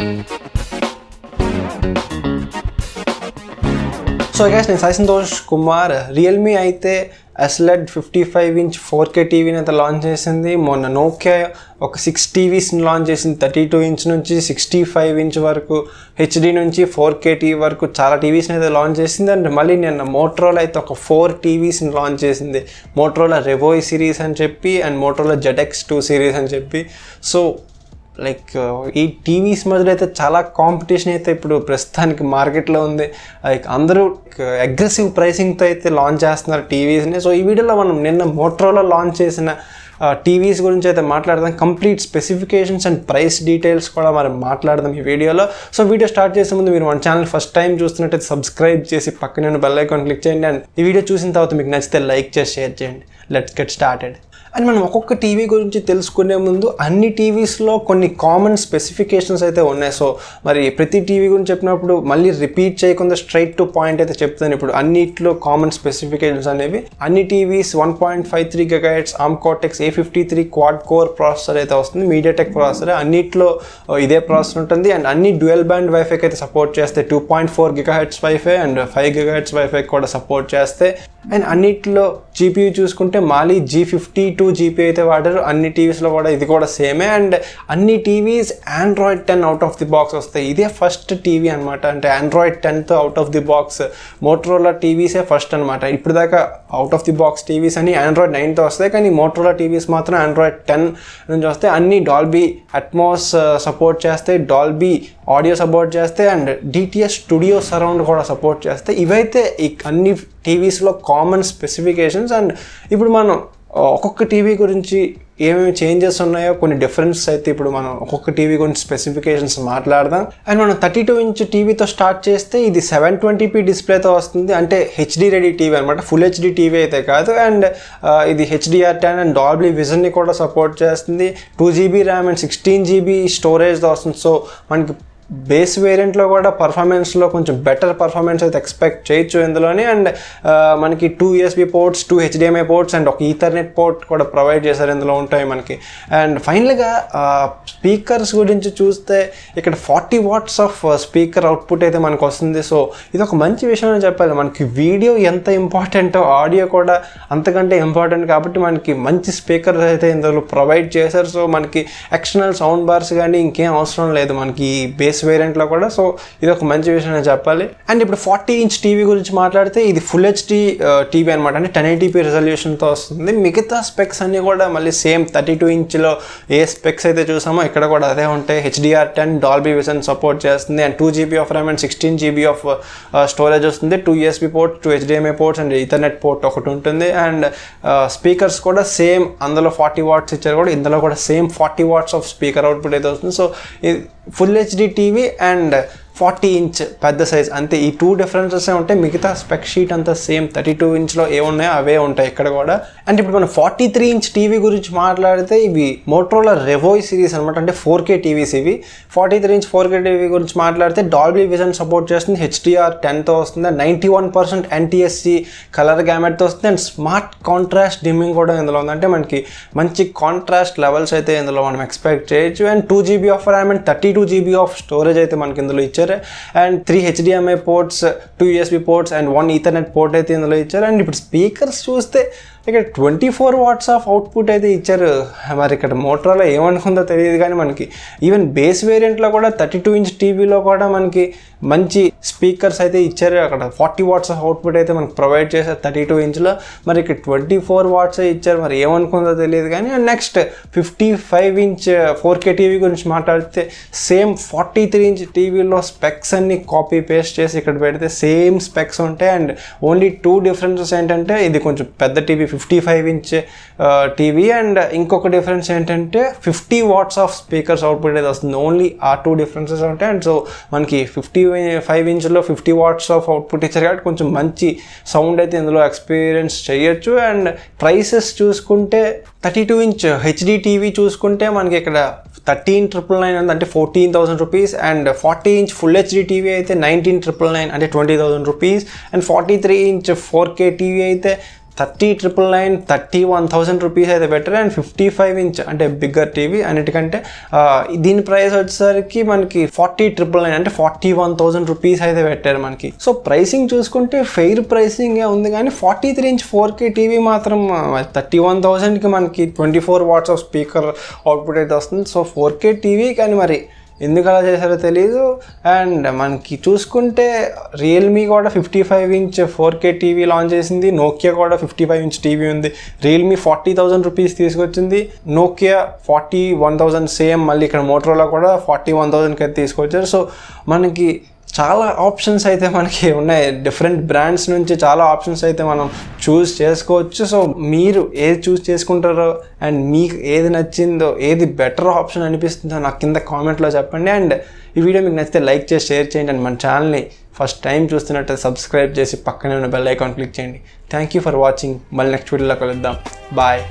So I guess నేను Santosh Kumar Realme అయితే అస్లెడ్ 55-inch 4K టీవీని అయితే లాంచ్ చేసింది. మొన్న నోకియా ఒక 6 టీవీస్ని లాంచ్ చేసింది. 32-inch నుంచి 65-inch వరకు, హెచ్డి నుంచి 4K టీవీ వరకు చాలా టీవీస్ని అయితే లాంచ్ చేసింది. అండ్ మళ్ళీ నిన్న మోటరోలా అయితే ఒక 4 టీవీస్ని లాంచ్ చేసింది. మోటరోలా రెవో సిరీస్ అని చెప్పి అండ్ మోటరోలా ZX2 సిరీస్ అని చెప్పి. సో లైక్ ఈ టీవీస్ మధ్యలో అయితే చాలా కాంపిటీషన్ అయితే ఇప్పుడు ప్రస్తుతానికి మార్కెట్లో ఉంది. లైక్ అందరూ అగ్రెసివ్ ప్రైసింగ్తో అయితే లాంచ్ చేస్తున్నారు టీవీస్ని. సో ఈ వీడియోలో మనం నిన్న మోటరోలా లాంచ్ చేసిన టీవీస్ గురించి అయితే మాట్లాడదాం. Complete specifications and price details కూడా మనం మాట్లాడదాం ఈ వీడియోలో. సో వీడియో స్టార్ట్ చేసే ముందు మీరు మన ఛానల్ ఫస్ట్ టైం చూస్తున్నట్టయితే సబ్స్క్రైబ్ చేసి పక్కన బెల్ ఐకాన్ క్లిక్ చేయండి. అండ్ ఈ వీడియో చూసిన తర్వాత మీకు నచ్చితే లైక్ చేసి షేర్ చేయండి. Let's get started. అండ్ మనం ఒక్కొక్క టీవీ గురించి తెలుసుకునే ముందు అన్ని టీవీస్లో కొన్ని కామన్ స్పెసిఫికేషన్స్ అయితే ఉన్నాయి. సో మరి ప్రతి టీవీ గురించి చెప్పినప్పుడు మళ్ళీ రిపీట్ చేయకుండా స్ట్రైట్ టు పాయింట్ అయితే చెప్తాను. ఇప్పుడు అన్నిట్లో కామన్ స్పెసిఫికేషన్స్ అనేవి అన్ని TVs 1.53 GHz ARM Cortex A53 quad core processor అయితే వస్తుంది. మీడియాటెక్ ప్రాసెసర్ అన్నిట్లో ఇదే ప్రాసెసర్ ఉంటుంది. అండ్ అన్ని డ్యూయల్ బ్యాండ్ వైఫైకి అయితే సపోర్ట్ చేస్తే 2.4 GHz wifi and 5 GHz wifi కూడా సపోర్ట్ చేస్తే. అండ్ అన్నిట్లో జీపీయూ చూసుకుంటే మాలి G52 జీపీయూ అయితే వాడారు. అన్ని టీవీస్లో కూడా ఇది కూడా సేమే. అండ్ అన్ని TVs Android 10 out of the box వస్తాయి. ఇదే ఫస్ట్ టీవీ అనమాట. అంటే Android 10తో out of the box Motorola టీవీసే ఫస్ట్ అనమాట. ఇప్పుడు దాకా out of the box TVs అని Android 9తో వస్తాయి, కానీ మోటరోలా టీవీస్ మాత్రం Android 10 నుంచి వస్తాయి. అన్ని డాల్బీ అట్మాస్ సపోర్ట్ చేస్తాయి, డాల్బీ ఆడియో సపోర్ట్ చేస్తాయి అండ్ DTS స్టూడియో సరౌండ్ కూడా సపోర్ట్ చేస్తాయి. ఇవైతే ఈ అన్ని టీవీస్లో కామన్ స్పెసిఫికేషన్స్. అండ్ ఇప్పుడు మనం ఒక్కొక్క టీవీ గురించి ఏమేమి చేంజెస్ ఉన్నాయో, కొన్ని డిఫరెన్సెస్ అయితే ఇప్పుడు మనం ఒక్కొక్క టీవీ గురించి స్పెసిఫికేషన్స్ మాట్లాడదాం. అండ్ మనం 32-inch టీవీతో స్టార్ట్ చేస్తే ఇది 720p డిస్ప్లేతో వస్తుంది. అంటే హెచ్డి రెడీ టీవీ అనమాట, ఫుల్ హెచ్డి టీవీ అయితే కాదు. అండ్ ఇది HDR10 అండ్ డాల్బీ విజన్ని కూడా సపోర్ట్ చేస్తుంది. 2GB ర్యామ్ అండ్ 16GB స్టోరేజ్తో వస్తుంది. సో మనకి బేస్ వేరియంట్లో కూడా పర్ఫార్మెన్స్లో కొంచెం బెటర్ పర్ఫార్మెన్స్ అయితే ఎక్స్పెక్ట్ చేయొచ్చు ఇందులోనే. అండ్ మనకి 2 USB ports, 2 HDMI ports and ఒక ఈథర్నెట్ పోర్ట్ కూడా ప్రొవైడ్ చేశారు ఇందులో ఉంటాయి మనకి. అండ్ ఫైనల్గా స్పీకర్స్ గురించి చూస్తే ఇక్కడ 40 watts ఆఫ్ స్పీకర్ అవుట్పుట్ అయితే మనకు వస్తుంది. సో ఇది ఒక మంచి విషయం అని చెప్పాలి. మనకి వీడియో ఎంత ఇంపార్టెంటో ఆడియో కూడా అంతకంటే ఇంపార్టెంట్ కాబట్టి మనకి మంచి స్పీకర్ అయితే ఇందులో ప్రొవైడ్ చేశారు. సో మనకి ఎక్స్టర్నల్ సౌండ్ బార్స్ కానీ ఇంకేం అవసరం లేదు మనకి బేస్ వేరియంట్లో కూడా. సో ఇది ఒక మంచి విషయం అని చెప్పాలి. అండ్ ఇప్పుడు 40-inch టీవీ గురించి మాట్లాడితే ఇది ఫుల్ హెచ్డి టీవీ అనమాట. అంటే 1080p రెజల్యూషన్తో వస్తుంది. మిగతా స్పెక్స్ అన్నీ కూడా మళ్ళీ సేమ్ 32-inchలో ఏ స్పెక్స్ అయితే చూసామో ఇక్కడ కూడా అదే ఉంటాయి. HDR10 డాల్బీ విజన్ సపోర్ట్ చేస్తుంది. And 2GB of RAM and 16GB of storage వస్తుంది. 2 USB ports, 2 HDMI ports and Ethernet port ఒకటి ఉంటుంది. అండ్ స్పీకర్స్ కూడా సేమ్, అందులో 40 watts ఇచ్చారు కూడా ఇందులో కూడా same 40 watts of speaker output అయితే వస్తుంది. So full HD TV and 40-inch పెద్ద సైజ్ అంతే. ఈ 2 డిఫరెన్సెస్ ఉంటాయి. మిగతా స్పెక్ షీట్ అంతా సేమ్ 32-inchలో ఏమున్నాయో అవే ఉంటాయి ఇక్కడ కూడా. అండ్ ఇప్పుడు మనం 43-inch టీవీ గురించి మాట్లాడితే ఇవి మోటరోలా రెవో సిరీస్ అనమాట. అంటే 4K టీవీస్ ఇవి. 43-inch 4K టీవీ గురించి మాట్లాడితే డాల్బీ విజన్ సపోర్ట్ చేస్తుంది. HDR10తో వస్తుంది. 91% NTSC కలర్ గ్యామెట్తో వస్తుంది. అండ్ స్మార్ట్ కాంట్రాస్ట్ డిమ్మింగ్ కూడా ఇందులో ఉంది. అంటే మనకి మంచి కాంట్రాస్ట్ లెవెల్స్ అయితే ఇందులో మనం ఎక్స్పెక్ట్ చేయొచ్చు. And 2GB of RAM and 32GB of storage అయితే మనకి ఇందులో ఇచ్చారు. And 3 HDMI ports, 2 USB ports and 1 Ethernet port అయితే ఇందులో ఇచ్చారు. అండ్ ఇప్పుడు స్పీకర్స్ చూస్తే ఇక్కడ 24 watts ఆఫ్ అవుట్పుట్ అయితే ఇచ్చారు. మరి ఇక్కడ మోటరోలా ఏమనుకుందో తెలియదు, కానీ మనకి ఈవెన్ బేస్ వేరియంట్లో కూడా 32-inch టీవీలో కూడా మనకి మంచి స్పీకర్స్ అయితే ఇచ్చారు. అక్కడ 40 watts ఆఫ్ అవుట్పుట్ అయితే మనకి ప్రొవైడ్ చేశారు 32-inchలో. మరి ఇక్కడ 24 watts ఇచ్చారు, మరి ఏమనుకుందో తెలియదు కానీ. And next 55-inch 4K TV గురించి మాట్లాడితే సేమ్ 43-inch టీవీలో స్పెక్స్ అన్ని కాపీ పేస్ట్ చేసి ఇక్కడ పెడితే సేమ్ స్పెక్స్ ఉంటాయి. అండ్ ఓన్లీ 2 డిఫరెన్సెస్ ఏంటంటే ఇది కొంచెం పెద్ద టీవీ 55-inch టీవీ అండ్ ఇంకొక డిఫరెన్స్ ఏంటంటే 50 watts ఆఫ్ స్పీకర్స్ అవుట్పుట్ అయితే వస్తుంది. ఓన్లీ ఆ 2 డిఫరెన్సెస్ ఉంటాయి. అండ్ సో మనకి 55-inchలో 50 watts ఆఫ్ అవుట్పుట్ ఇచ్చారు కాబట్టి కొంచెం మంచి సౌండ్ అయితే ఇందులో ఎక్స్పీరియన్స్ చేయొచ్చు. అండ్ ప్రైసెస్ చూసుకుంటే 32-inch హెచ్డి టీవీ చూసుకుంటే మనకి ఇక్కడ 13,999 ఉంది, అంటే 14,000 rupees. And 40-inch full HD TV అయితే 19,999 అంటే 20,000 rupees. And 43-inch 4K TV అయితే 30,999 31,000 రూపీస్ అయితే బెటర్. అండ్ 55 ఇంచ్ అంటే బిగ్గర్ టీవీ అన్నిటికంటే దీని ప్రైస్ వచ్చేసరికి మనకి 40,999 అంటే 41,000 రూపీస్ అయితే పెట్టారు మనకి. సో ప్రైసింగ్ చూసుకుంటే ఫెయిర్ ప్రైసింగ్ ఉంది, కానీ 43 ఇంచ్ 4K టీవీ మాత్రం 31,000కి మనకి 24 వాట్స్ ఆఫ్ స్పీకర్ అవుట్పుట్ అయితే వస్తుంది. సో 4K టీవీ కానీ మరి ఎందుకు అలా చేశారో తెలీదు. అండ్ మనకి చూసుకుంటే రియల్మీ కూడా 55 ఇంచ్ 4K టీవీ లాంచ్ చేసింది, నోకియా కూడా 55 ఇంచ్ టీవీ ఉంది. రియల్మీ 40,000 రూపీస్ తీసుకొచ్చింది, నోకియా 41,000 సేమ్. మళ్ళీ ఇక్కడ మోటరోలా కూడా 41,000కి అయితే తీసుకొచ్చారు. సో మనకి చాలా ఆప్షన్స్ అయితే మనకి ఉన్నాయి, డిఫరెంట్ బ్రాండ్స్ నుంచి చాలా ఆప్షన్స్ అయితే మనం చూస్ చేసుకోవచ్చు. సో మీరు ఏది చూస్ చేసుకుంటారో అండ్ మీకు ఏది నచ్చిందో, ఏది బెటర్ ఆప్షన్ అనిపిస్తుందో నాకు కింద కామెంట్లో చెప్పండి. అండ్ ఈ వీడియో మీకు నచ్చితే లైక్ చేసి షేర్ చేయండి. అండ్ మన ఛానల్ని ఫస్ట్ టైం చూస్తున్నట్టు సబ్స్క్రైబ్ చేసి పక్కనే ఉన్న బెల్ ఐకాన్ క్లిక్ చేయండి. Thank you for watching. మళ్ళీ నెక్స్ట్ వీడియోలో కలుద్దాం. బాయ్.